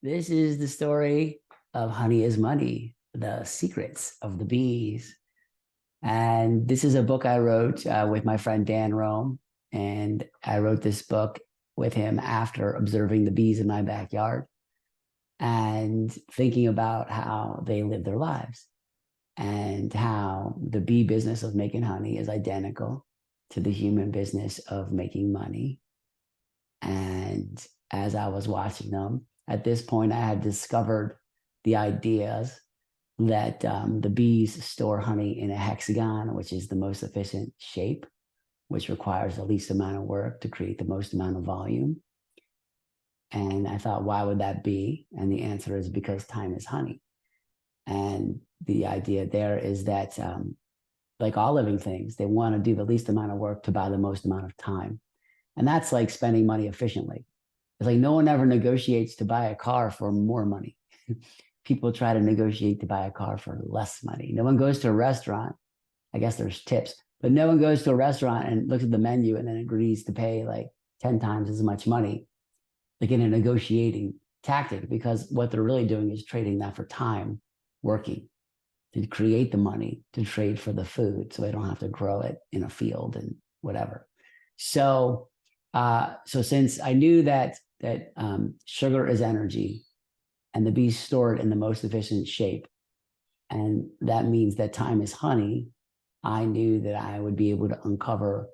This is the story of Honey is Money, the secrets of the bees. And this is a book I wrote with my friend Dan Rome. And I wrote this book with him after observing the bees in my backyard and thinking about how they live their lives and how the bee business of making honey is identical to the human business of making money. And as I was watching them, at this point, I had discovered the ideas that the bees store honey in a hexagon, which is the most efficient shape, which requires the least amount of work to create the most amount of volume. And I thought, why would that be? And the answer is because time is honey. And the idea there is that, like all living things, they want to do the least amount of work to buy the most amount of time. And that's like spending money efficiently. It's like no one ever negotiates to buy a car for more money. People try to negotiate to buy a car for less money. No one goes to a restaurant. I guess there's tips, but no one goes to a restaurant and looks at the menu and then agrees to pay like 10 times as much money, like in a negotiating tactic, because what they're really doing is trading that for time working to create the money to trade for the food so they don't have to grow it in a field and whatever. So, so since I knew that sugar is energy and the bees store it in the most efficient shape, and that means that time is honey, I knew that I would be able to uncover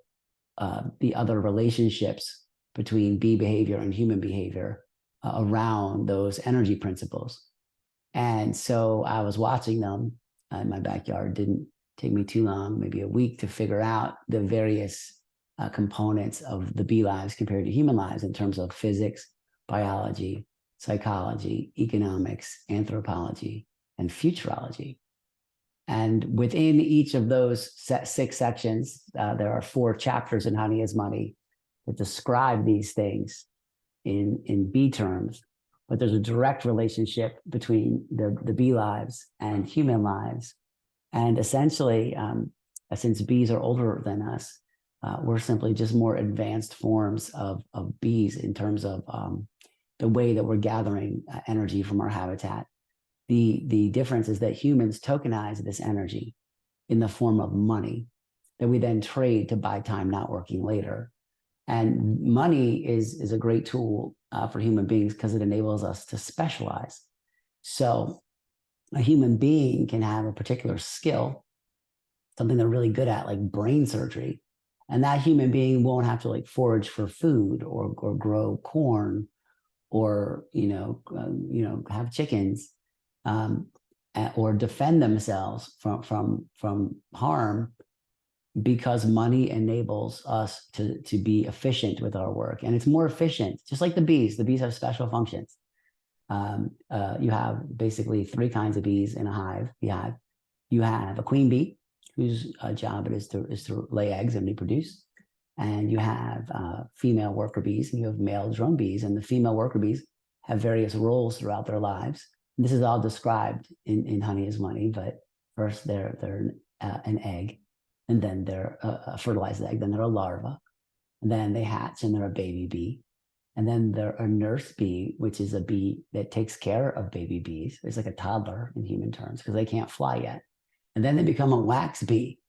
the other relationships between bee behavior and human behavior around those energy principles. And so I was watching them in my backyard. Didn't take me too long, maybe a week, to figure out the various components of the bee lives compared to human lives in terms of physics, biology, psychology, economics, anthropology, and futurology. And within each of those six sections, there are 4 chapters in Honey is Money that describe these things in bee terms. But there's a direct relationship between the bee lives and human lives. And essentially, since bees are older than us, we're simply just more advanced forms of bees in terms of the way that we're gathering energy from our habitat. The difference is that humans tokenize this energy in the form of money that we then trade to buy time not working later. And money is a great tool for human beings because it enables us to specialize. So a human being can have a particular skill, something they're really good at, like brain surgery. And that human being won't have to like forage for food or grow corn or, have chickens, or defend themselves from harm, because money enables us to be efficient with our work. And it's more efficient, just like the bees. The bees have special functions. You have basically 3 kinds of bees in a hive. You have a queen bee, whose job it is to lay eggs and reproduce. And you have female worker bees, and you have male drone bees. And the female worker bees have various roles throughout their lives. And this is all described in Honey is Money. But first, they're an egg, and then they're a fertilized egg, then they're a larva, and then they hatch and they're a baby bee. And then they're a nurse bee, which is a bee that takes care of baby bees. It's like a toddler in human terms because they can't fly yet. And then they become a wax bee,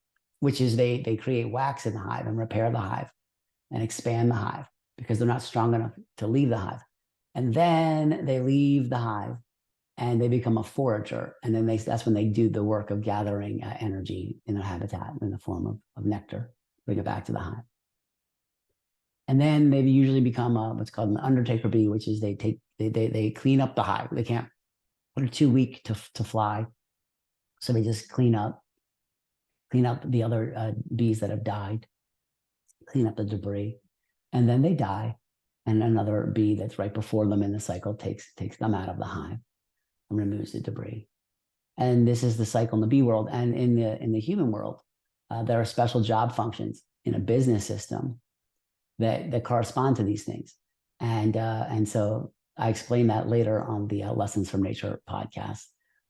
which is they create wax in the hive and repair the hive and expand the hive because they're not strong enough to leave the hive. And then they leave the hive and they become a forager. And then that's when they do the work of gathering energy in their habitat in the form of nectar, bring it back to the hive. And then they usually become what's called an undertaker bee, which is they clean up the hive. They can't, they're too weak to fly. So they just clean up the other bees that have died, clean up the debris, and then they die. And another bee that's right before them in the cycle takes them out of the hive and removes the debris. And this is the cycle in the bee world. And in the human world, there are special job functions in a business system that correspond to these things. And so I explain that later on the Lessons from Nature podcast,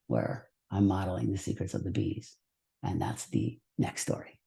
where I'm modeling the secrets of the bees. And that's the next story.